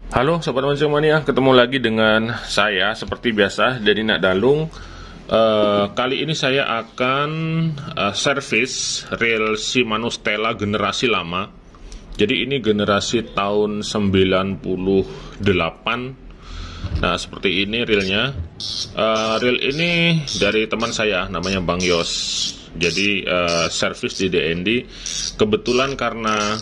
Halo Sobat Mancing Mania, ketemu lagi dengan saya seperti biasa dari Nak Dalung. Kali ini saya akan servis reel Shimano Stella generasi lama. Jadi ini generasi tahun 98. Nah seperti ini reelnya. Reel ini dari teman saya namanya Bang Yos. Jadi servis di DND. Kebetulan karena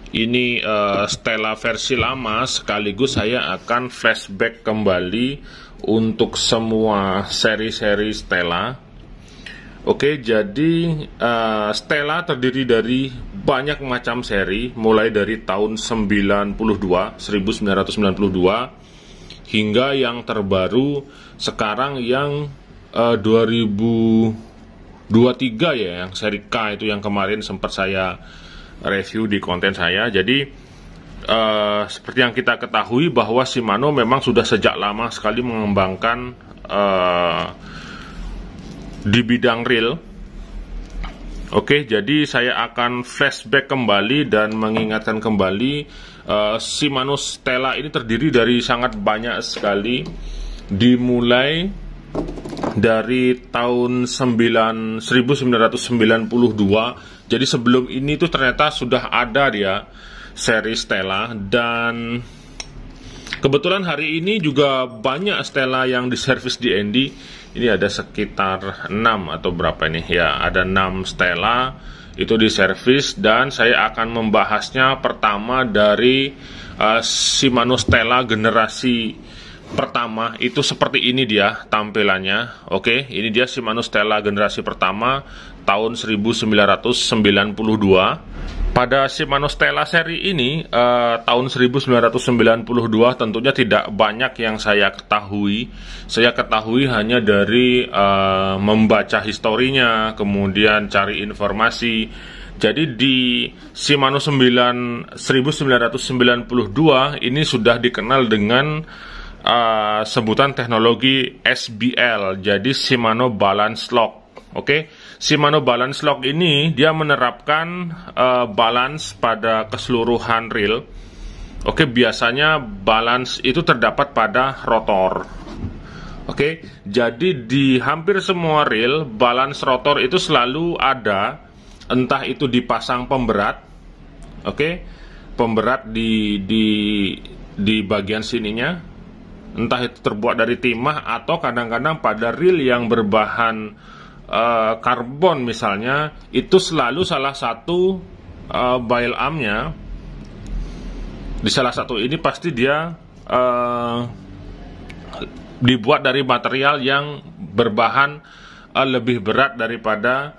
ini Stella versi lama, sekaligus saya akan flashback kembali untuk semua seri-seri Stella. Oke, jadi Stella terdiri dari banyak macam seri, mulai dari tahun 1992 hingga yang terbaru sekarang yang 2023 ya, yang seri K itu yang kemarin sempat saya review di konten saya. Jadi seperti yang kita ketahui bahwa Shimano memang sudah sejak lama sekali mengembangkan di bidang reel. Oke, jadi saya akan flashback kembali dan mengingatkan kembali Shimano Stella ini terdiri dari sangat banyak sekali, dimulai dari tahun 1992. Jadi sebelum ini tuh ternyata sudah ada dia seri Stella, dan kebetulan hari ini juga banyak Stella yang diservis di DND. Ini ada sekitar 6 atau berapa ini ya, ada 6 Stella itu diservis, dan saya akan membahasnya pertama dari Shimano Stella generasi pertama. Itu seperti ini dia tampilannya. Oke, ini dia Shimano Stella generasi pertama tahun 1992. Pada Shimano Stella seri ini tahun 1992 tentunya tidak banyak yang saya ketahui. Saya ketahui hanya dari membaca historinya, kemudian cari informasi. Jadi di Shimano 1992 ini sudah dikenal dengan sebutan teknologi SBL, jadi Shimano Balance Lock. Oke, Shimano Balance Lock ini dia menerapkan balance pada keseluruhan reel. Oke, biasanya balance itu terdapat pada rotor. Oke, jadi di hampir semua reel balance rotor itu selalu ada, entah itu dipasang pemberat. Oke, pemberat di bagian sininya, entah itu terbuat dari timah atau kadang-kadang pada reel yang berbahan karbon misalnya, itu selalu salah satu bail armnya di salah satu ini pasti dia dibuat dari material yang berbahan lebih berat daripada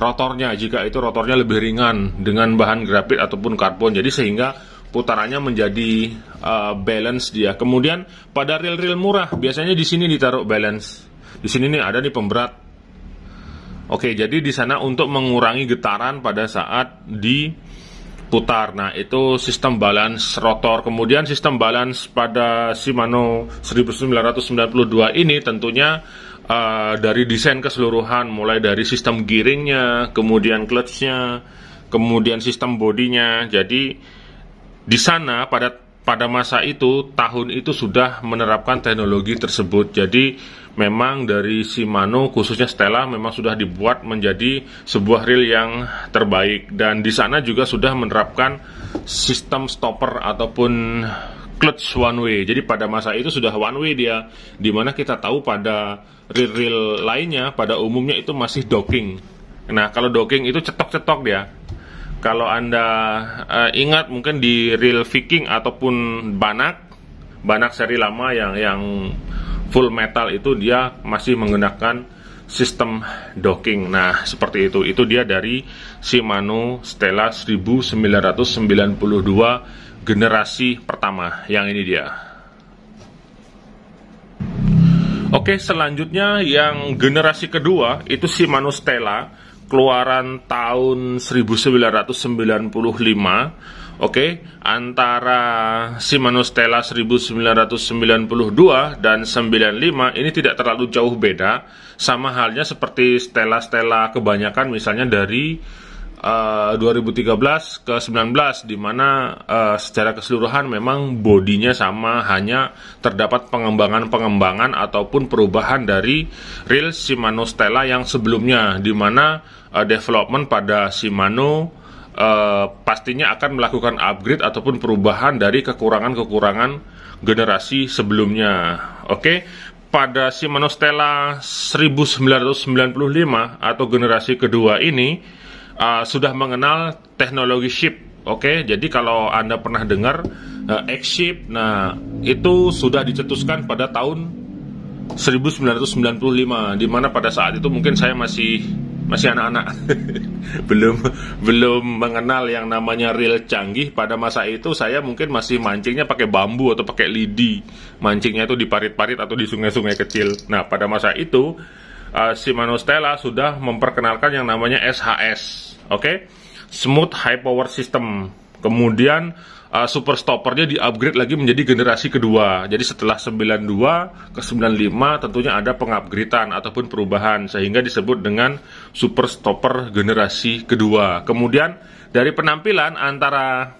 rotornya, jika itu rotornya lebih ringan dengan bahan grafit ataupun karbon. Jadi sehingga putarannya menjadi balance dia. Kemudian pada reel-reel murah biasanya di sini ditaruh balance. Di sini nih ada nih pemberat. Oke, jadi di sana untuk mengurangi getaran pada saat diputar. Nah, itu sistem balance rotor. Kemudian sistem balance pada Shimano 1992 ini tentunya dari desain keseluruhan, mulai dari sistem gearingnya, kemudian clutchnya, kemudian sistem bodinya. Jadi di sana pada masa itu, tahun itu sudah menerapkan teknologi tersebut. Jadi memang dari Shimano khususnya Stella memang sudah dibuat menjadi sebuah reel yang terbaik, dan di sana juga sudah menerapkan sistem stopper ataupun clutch one way. Jadi pada masa itu sudah one way dia, dimana kita tahu pada reel-reel lainnya pada umumnya itu masih docking. Nah, kalau docking itu cetok-cetok dia. Kalau Anda ingat mungkin di reel Viking ataupun Banak seri lama yang full metal itu dia masih menggunakan sistem docking. Nah, seperti itu. Itu dia dari Shimano Stella 1992 generasi pertama. Yang ini dia. Oke, selanjutnya yang generasi kedua itu Shimano Stella keluaran tahun 1995. Oke, antara Shimano Stella 1992 dan 95 ini tidak terlalu jauh beda. Sama halnya seperti Stella-Stella kebanyakan misalnya dari 2013 ke 19, di mana secara keseluruhan memang bodinya sama, hanya terdapat pengembangan ataupun perubahan dari reel Shimano Stella yang sebelumnya, di mana development pada Shimano pastinya akan melakukan upgrade ataupun perubahan dari kekurangan-kekurangan generasi sebelumnya. Oke, pada Shimano Stella 1995 atau generasi kedua ini sudah mengenal teknologi ship. Oke, jadi kalau Anda pernah dengar X-Ship, nah itu sudah dicetuskan pada tahun 1995, di mana pada saat itu mungkin saya masih anak-anak belum mengenal yang namanya reel canggih. Pada masa itu saya mungkin masih mancingnya pakai bambu atau pakai lidi, mancingnya itu di parit-parit atau di sungai-sungai kecil. Nah, pada masa itu Shimano Stella sudah memperkenalkan yang namanya SHS, oke, Smooth High Power System. Kemudian super stoppernya di-upgrade lagi menjadi generasi kedua. Jadi setelah 92 ke 95 tentunya ada pengupgradean ataupun perubahan, sehingga disebut dengan super stopper generasi kedua. Kemudian dari penampilan antara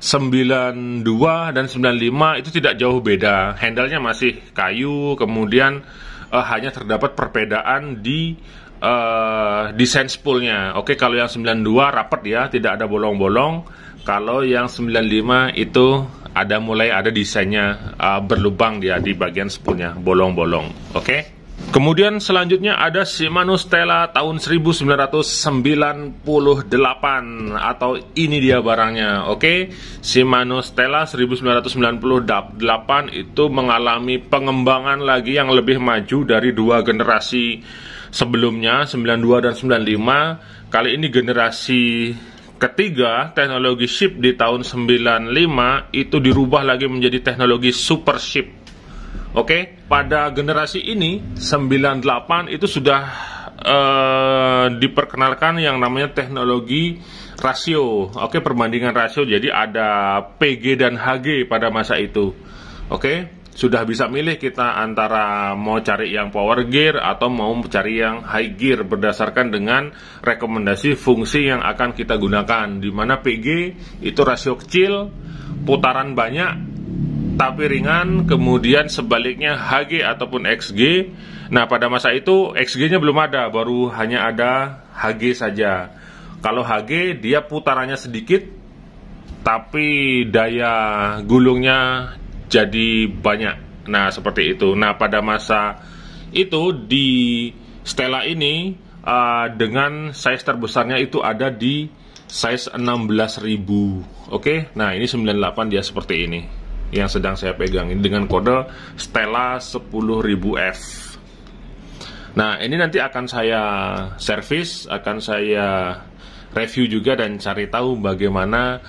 92 dan 95 itu tidak jauh beda. Handle-nya masih kayu, kemudian hanya terdapat perbedaan di desain spoolnya. Oke, kalau yang 92 rapat ya, tidak ada bolong-bolong. Kalau yang 95 itu mulai ada desainnya berlubang dia di bagian spoolnya, bolong-bolong. Oke. Kemudian selanjutnya ada Shimano Stella tahun 1998, atau ini dia barangnya. Oke, Shimano Stella 1998 itu mengalami pengembangan lagi yang lebih maju dari dua generasi sebelumnya, 92 dan 95. Kali ini generasi ketiga, teknologi ship di tahun 95 itu dirubah lagi menjadi teknologi super ship. Oke, pada generasi ini 98 itu sudah diperkenalkan yang namanya teknologi rasio. Oke, perbandingan rasio. Jadi ada PG dan HG pada masa itu. Oke, sudah bisa milih kita antara mau cari yang power gear atau mau cari yang high gear berdasarkan dengan rekomendasi fungsi yang akan kita gunakan. Di mana PG itu rasio kecil, putaran banyak tapi ringan, kemudian sebaliknya HG ataupun XG. Nah, pada masa itu XG-nya belum ada, baru hanya ada HG saja. Kalau HG dia putarannya sedikit, tapi daya gulungnya jadi banyak. Nah, seperti itu. Nah, pada masa itu di Stella ini dengan size terbesarnya itu ada di size 16.000. Oke, nah ini 98 dia seperti ini yang sedang saya pegang ini dengan kode Stella 10.000F. Nah, ini nanti akan saya servis, akan saya review juga dan cari tahu bagaimana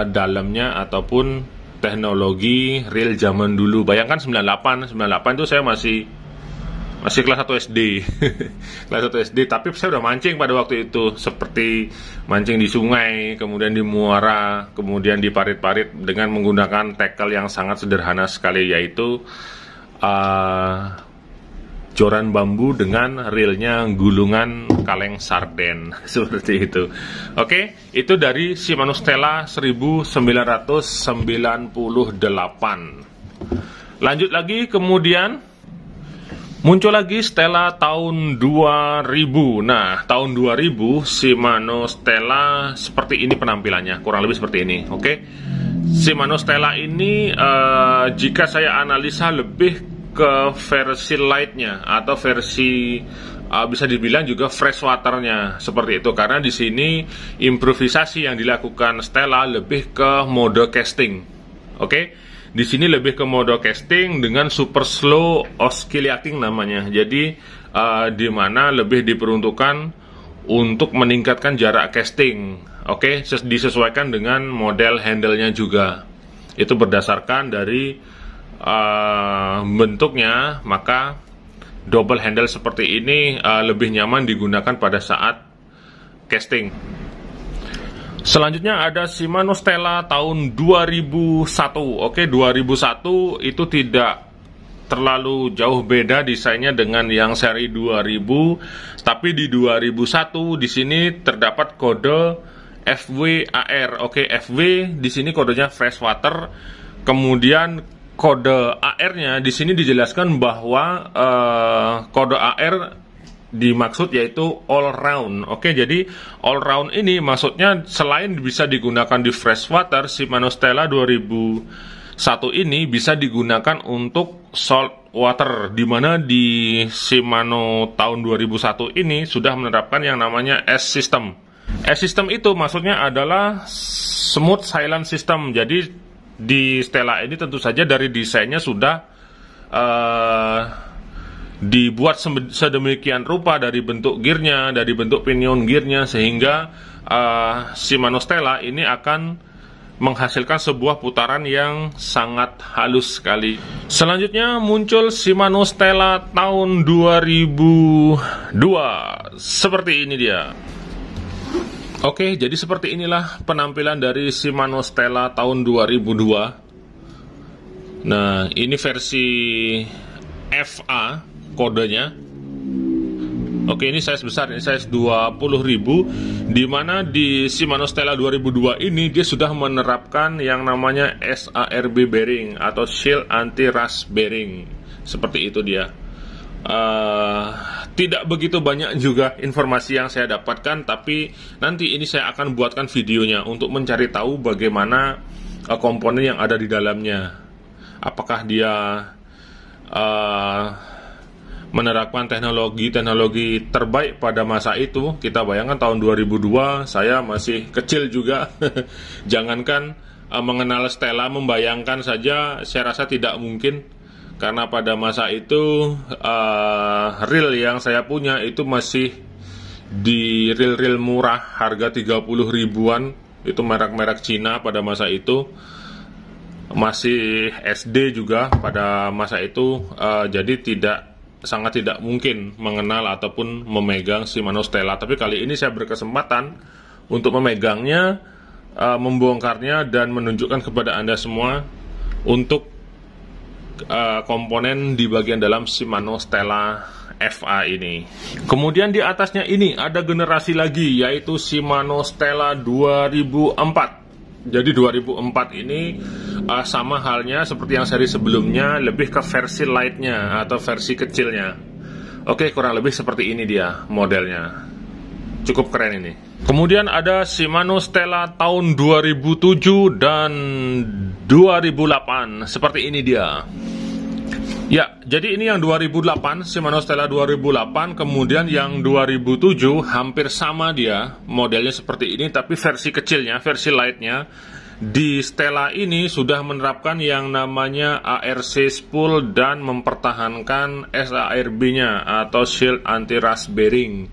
dalamnya ataupun teknologi reel zaman dulu. Bayangkan 98 itu saya masih kelas 1 SD. Kelas 1 SD, tapi saya udah mancing pada waktu itu, seperti mancing di sungai, kemudian di muara, kemudian di parit-parit dengan menggunakan tackle yang sangat sederhana sekali, yaitu joran bambu dengan reelnya gulungan kaleng sarden. Seperti itu. Oke, itu dari Shimano Stella 1998. Lanjut lagi, kemudian muncul lagi Stella tahun 2000. Nah, tahun 2000 Shimano Stella seperti ini penampilannya, kurang lebih seperti ini. Oke, Shimano Stella ini jika saya analisa lebih ke versi lightnya atau versi bisa dibilang juga freshwaternya, seperti itu. Karena di sini improvisasi yang dilakukan Stella lebih ke mode casting. Oke. Di sini lebih ke mode casting dengan super slow oscillating namanya. Jadi di mana lebih diperuntukkan untuk meningkatkan jarak casting. Oke, disesuaikan dengan model handle-nya juga. Itu berdasarkan dari bentuknya, maka double handle seperti ini lebih nyaman digunakan pada saat casting. Selanjutnya ada Shimano Stella tahun 2001. Oke, 2001 itu tidak terlalu jauh beda desainnya dengan yang seri 2000, tapi di 2001 di sini terdapat kode FWAR. Oke, FW di sini kodenya freshwater. Kemudian kode AR-nya di sini dijelaskan bahwa kode AR dimaksud yaitu all round. Oke, jadi all round ini maksudnya selain bisa digunakan di freshwater, Shimano Stella 2001 ini bisa digunakan untuk salt water, di mana di Shimano tahun 2001 ini sudah menerapkan yang namanya S-System. S-System itu maksudnya adalah smooth silent system. Jadi di Stella ini tentu saja dari desainnya sudah dibuat sedemikian rupa, dari bentuk gearnya, dari bentuk pinion gearnya, sehingga Shimano Stella ini akan menghasilkan sebuah putaran yang sangat halus sekali. Selanjutnya muncul Shimano Stella tahun 2002. Seperti ini dia. Oke, jadi seperti inilah penampilan dari Shimano Stella tahun 2002. Nah, ini versi FA kodenya. Oke, ini size besar, ini size 20.000, di mana di Shimano Stella 2002 ini dia sudah menerapkan yang namanya SARB bearing atau shield anti rust bearing. Seperti itu dia. Tidak begitu banyak juga informasi yang saya dapatkan, tapi nanti ini saya akan buatkan videonya untuk mencari tahu bagaimana komponen yang ada di dalamnya. Apakah dia menerapkan teknologi terbaik pada masa itu. Kita bayangkan tahun 2002 saya masih kecil juga. Jangankan mengenal Stella, membayangkan saja saya rasa tidak mungkin, karena pada masa itu reel yang saya punya itu masih di reel murah, harga 30 ribuan. Itu merek-merek Cina pada masa itu. Masih SD juga pada masa itu. Jadi sangat tidak mungkin mengenal ataupun memegang Shimano Stella. Tapi kali ini saya berkesempatan untuk memegangnya, membongkarnya, dan menunjukkan kepada Anda semua untuk komponen di bagian dalam Shimano Stella FA ini. Kemudian di atasnya ini ada generasi lagi, yaitu Shimano Stella 2004. Jadi 2004 ini sama halnya seperti yang seri sebelumnya, lebih ke versi lightnya atau versi kecilnya. Oke, kurang lebih seperti ini dia modelnya. Cukup keren ini. Kemudian ada Shimano Stella tahun 2007 dan 2008. Seperti ini dia. Ya, jadi ini yang 2008, Shimano Stella 2008, kemudian yang 2007 hampir sama dia, modelnya seperti ini, tapi versi kecilnya, versi lightnya. Di Stella ini sudah menerapkan yang namanya ARC spool dan mempertahankan SARB-nya atau shield anti rust bearing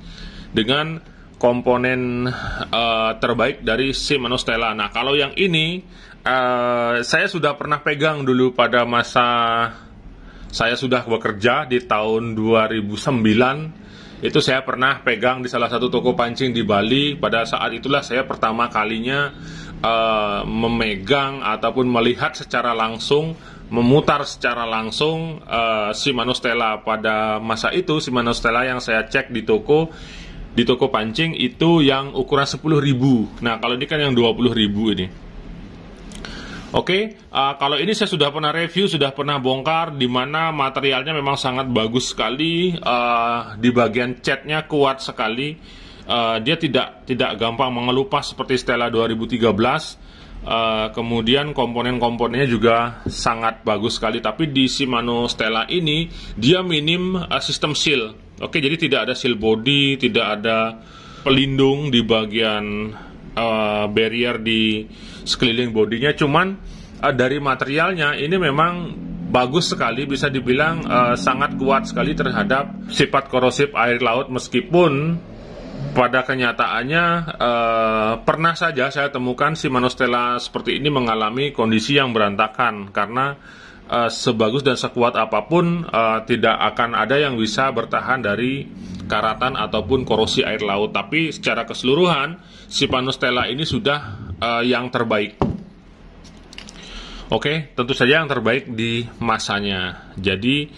dengan komponen terbaik dari Shimano Stella. Nah, kalau yang ini saya sudah pernah pegang dulu pada masa saya sudah bekerja di tahun 2009. Itu saya pernah pegang di salah satu toko pancing di Bali. Pada saat itulah saya pertama kalinya memegang ataupun melihat secara langsung, memutar secara langsung Shimano Stella. Pada masa itu Shimano Stella yang saya cek di toko pancing itu yang ukuran 10.000. Nah, kalau ini kan yang 20.000 ini. Oke, kalau ini saya sudah pernah review, sudah pernah bongkar, di mana materialnya memang sangat bagus sekali. Di bagian catnya kuat sekali. Dia tidak gampang mengelupas seperti Stella 2013. Kemudian komponen-komponennya juga sangat bagus sekali. Tapi di Shimano Stella ini dia minim sistem seal. Oke, jadi tidak ada seal body, tidak ada pelindung di bagian barrier di sekeliling bodinya. Cuman dari materialnya ini memang bagus sekali, bisa dibilang sangat kuat sekali terhadap sifat korosif air laut, meskipun pada kenyataannya pernah saja saya temukan Shimano Stella seperti ini mengalami kondisi yang berantakan, karena sebagus dan sekuat apapun tidak akan ada yang bisa bertahan dari karatan ataupun korosi air laut. Tapi secara keseluruhan Shimano Stella ini sudah yang terbaik. Oke, tentu saja yang terbaik di masanya. Jadi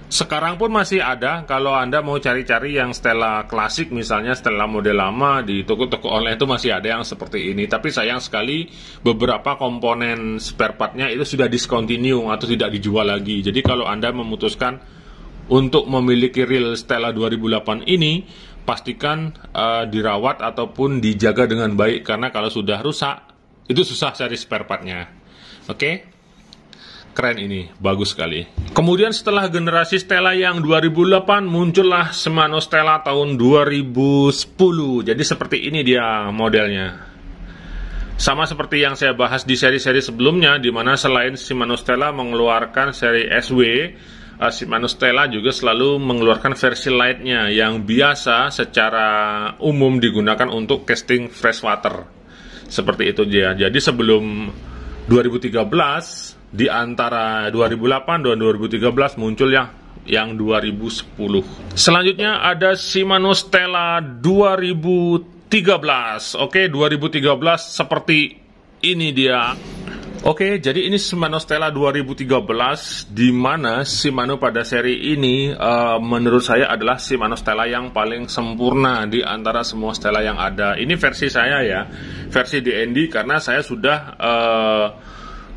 sekarang pun masih ada. Kalau Anda mau cari-cari yang Stella klasik, misalnya Stella model lama, di toko-toko online itu masih ada yang seperti ini. Tapi sayang sekali beberapa komponen spare partnya itu sudah discontinue atau tidak dijual lagi. Jadi kalau Anda memutuskan untuk memiliki reel Stella 2008 ini, pastikan dirawat ataupun dijaga dengan baik, karena kalau sudah rusak itu susah cari spare partnya. Oke? Keren ini, bagus sekali. Kemudian setelah generasi Stella yang 2008, muncullah Shimano Stella tahun 2010. Jadi seperti ini dia modelnya. Sama seperti yang saya bahas di seri-seri sebelumnya, di mana selain Shimano Stella mengeluarkan seri SW, Shimano Stella juga selalu mengeluarkan versi lightnya yang biasa secara umum digunakan untuk casting freshwater. Seperti itu dia. Jadi sebelum 2013, di antara 2008 dan 2013 muncul yang 2010. Selanjutnya ada Shimano Stella 2013. Oke, 2013 seperti ini dia. Oke, jadi ini Shimano Stella 2013, di mana Shimano pada seri ini menurut saya adalah Shimano Stella yang paling sempurna di antara semua Stella yang ada. Ini versi saya ya, versi DND, karena saya sudah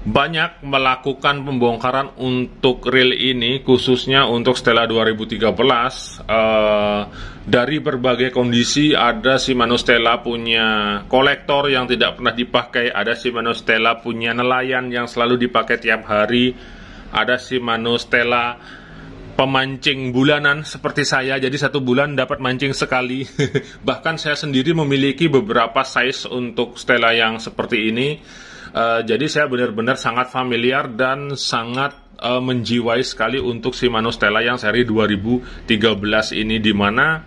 banyak melakukan pembongkaran untuk reel ini, khususnya untuk Stella 2013. Dari berbagai kondisi, ada Shimano Stella punya kolektor yang tidak pernah dipakai, ada Shimano Stella punya nelayan yang selalu dipakai tiap hari, ada Shimano Stella pemancing bulanan seperti saya, jadi satu bulan dapat mancing sekali. Bahkan saya sendiri memiliki beberapa size untuk Stella yang seperti ini. Jadi saya benar-benar sangat familiar dan sangat menjiwai sekali untuk Shimano Stella yang seri 2013 ini, dimana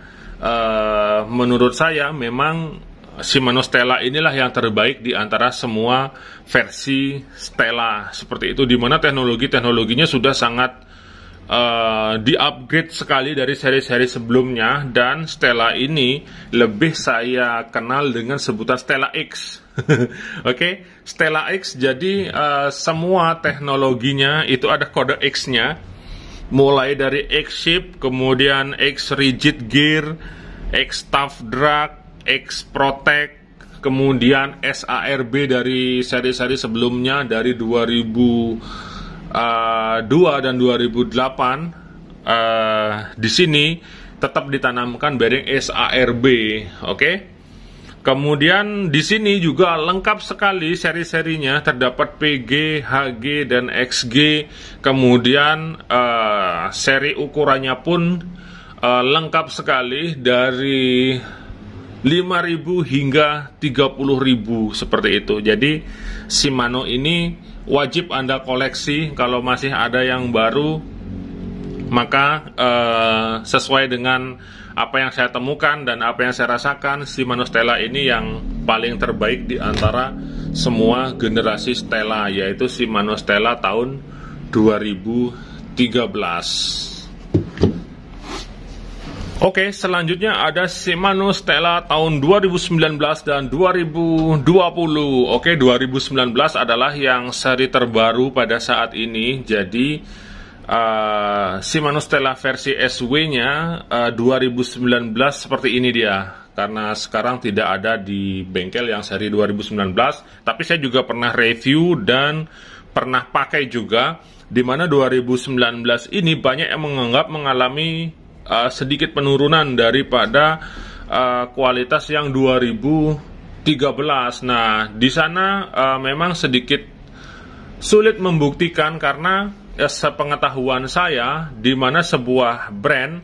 menurut saya memang Shimano Stella inilah yang terbaik di antara semua versi Stella seperti itu, dimana teknologinya sudah sangat di-upgrade sekali dari seri-seri sebelumnya, dan Stella ini lebih saya kenal dengan sebutan Stella X. Oke, Stella X, jadi semua teknologinya itu ada kode X-nya, mulai dari X-Ship, kemudian X-Rigid Gear, X-Tough Drag, X-Protect, kemudian SARB dari seri-seri sebelumnya dari 2002 dan 2008. Di sini tetap ditanamkan bearing SARB, oke? Kemudian di sini juga lengkap sekali seri-serinya, terdapat PG, HG, dan XG. Kemudian seri ukurannya pun lengkap sekali, dari 5.000 hingga 30.000 seperti itu. Jadi Shimano ini wajib Anda koleksi. Kalau masih ada yang baru, maka sesuai dengan apa yang saya temukan dan apa yang saya rasakan, Shimano Stella ini yang paling terbaik di antara semua generasi Stella, yaitu Shimano Stella tahun 2013. Oke, selanjutnya ada Shimano Stella tahun 2019 dan 2020. Oke, 2019 adalah yang seri terbaru pada saat ini. Jadi Shimano Stella versi SW-nya 2019 seperti ini dia, karena sekarang tidak ada di bengkel yang seri 2019. Tapi saya juga pernah review dan pernah pakai juga, di mana 2019 ini banyak yang menganggap mengalami sedikit penurunan daripada kualitas yang 2013. Nah, di sana memang sedikit sulit membuktikan, karena sepengetahuan saya, di mana sebuah brand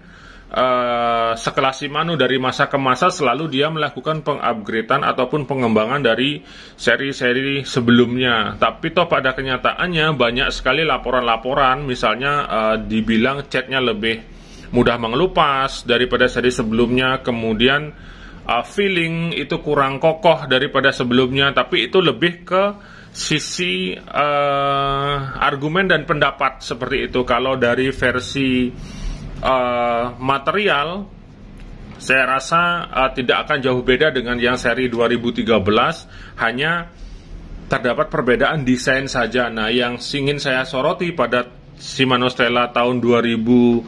sekelas Shimano dari masa ke masa selalu dia melakukan pengupgradean ataupun pengembangan dari seri-seri sebelumnya. Tapi toh pada kenyataannya banyak sekali laporan-laporan, misalnya dibilang catnya lebih mudah mengelupas daripada seri sebelumnya, kemudian feeling itu kurang kokoh daripada sebelumnya. Tapi itu lebih ke sisi argumen dan pendapat seperti itu. Kalau dari versi material, saya rasa tidak akan jauh beda dengan yang seri 2013. Hanya terdapat perbedaan desain saja. Nah, yang ingin saya soroti pada Shimano Stella tahun 2019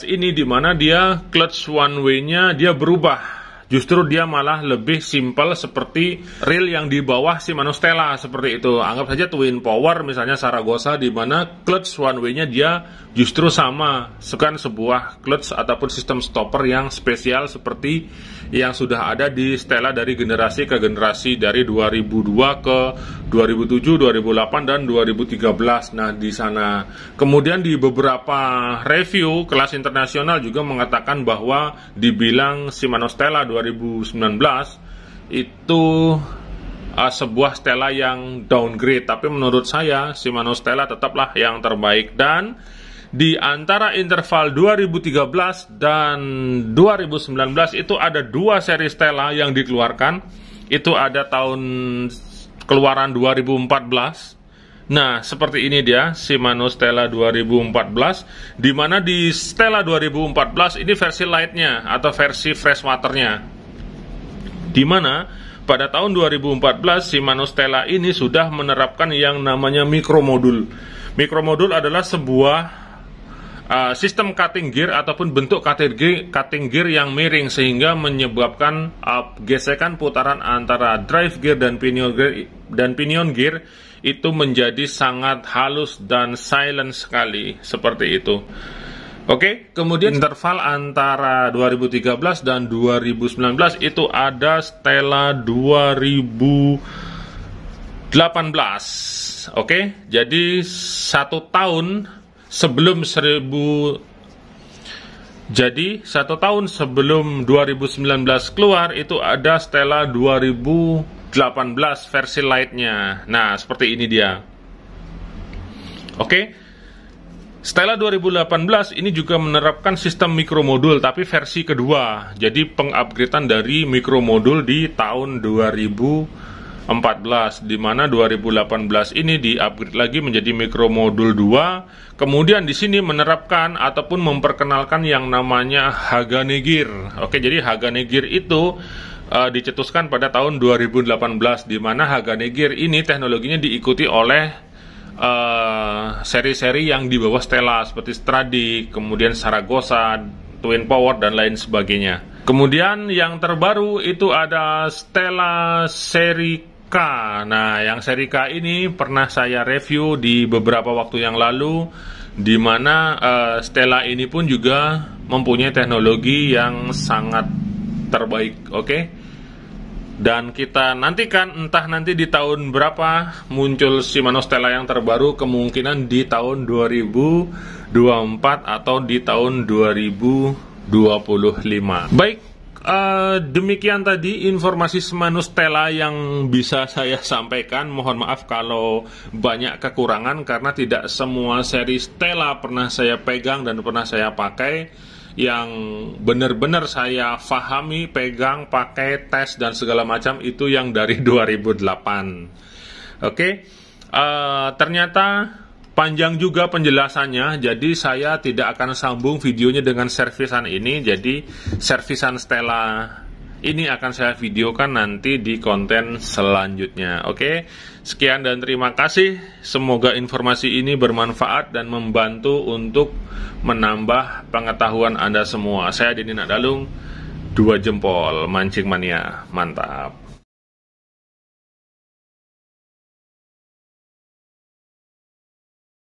ini, dimana dia clutch one way-nya dia berubah. Justru dia malah lebih simple seperti reel yang di bawah Shimano Stella seperti itu. Anggap saja Twin Power misalnya Zaragoza, di mana clutch one way-nya dia justru sama, bukan sebuah clutch ataupun sistem stopper yang spesial seperti yang sudah ada di Stella dari generasi ke generasi, dari 2002 ke 2007, 2008 dan 2013. Nah, di sana kemudian di beberapa review kelas internasional juga mengatakan bahwa dibilang Shimano Stella 2019 itu sebuah Stella yang downgrade, tapi menurut saya Shimano Stella tetaplah yang terbaik. Dan di antara interval 2013 dan 2019 itu ada dua seri Stella yang dikeluarkan. Itu ada tahun keluaran 2014. Nah, seperti ini dia Shimano Stella 2014, di mana di Stella 2014 ini versi light-nya atau versi freshwater-nya, di mana pada tahun 2014 Shimano Stella ini sudah menerapkan yang namanya mikromodul. Mikromodul adalah sebuah sistem cutting gear ataupun bentuk cutting gear yang miring, sehingga menyebabkan gesekan putaran antara drive gear dan pinion gear itu menjadi sangat halus dan silent sekali, seperti itu. Oke, kemudian interval antara 2013 dan 2019 itu ada Stella 2018. Oke, jadi 1 tahun sebelum 2019 keluar itu ada Stella 2018 versi light-nya. Nah, seperti ini dia. Oke. Stella 2018 ini juga menerapkan sistem mikromodul tapi versi kedua. Jadi pengupgradean dari mikromodul di tahun 2014, di mana 2018 ini di-upgrade lagi menjadi mikromodul 2. Kemudian di sini menerapkan ataupun memperkenalkan yang namanya Hagane Gear. Oke, jadi Hagane Gear itu dicetuskan pada tahun 2018, di mana Hagane Gear ini teknologinya diikuti oleh seri-seri yang di bawah Stella seperti Stradic, kemudian Zaragoza, Twin Power dan lain sebagainya. Kemudian yang terbaru itu ada Stella seri K. Nah, yang seri K ini pernah saya review di beberapa waktu yang lalu, di mana Stella ini pun juga mempunyai teknologi yang sangat terbaik. Oke. Dan kita nantikan entah nanti di tahun berapa muncul Shimano Stella yang terbaru, kemungkinan di tahun 2024 atau di tahun 2025. Baik, demikian tadi informasi Shimano Stella yang bisa saya sampaikan. Mohon maaf kalau banyak kekurangan, karena tidak semua seri Stella pernah saya pegang dan pernah saya pakai. Yang benar-benar saya fahami, pegang, pakai, tes dan segala macam itu yang dari 2008. Oke, ternyata panjang juga penjelasannya, jadi saya tidak akan sambung videonya dengan servisan ini. Jadi servisan Stella ini akan saya videokan nanti di konten selanjutnya. Oke, sekian dan terima kasih. Semoga informasi ini bermanfaat dan membantu untuk menambah pengetahuan Anda semua. Saya Denny Nakdalung, 2 jempol mancing mania, mantap.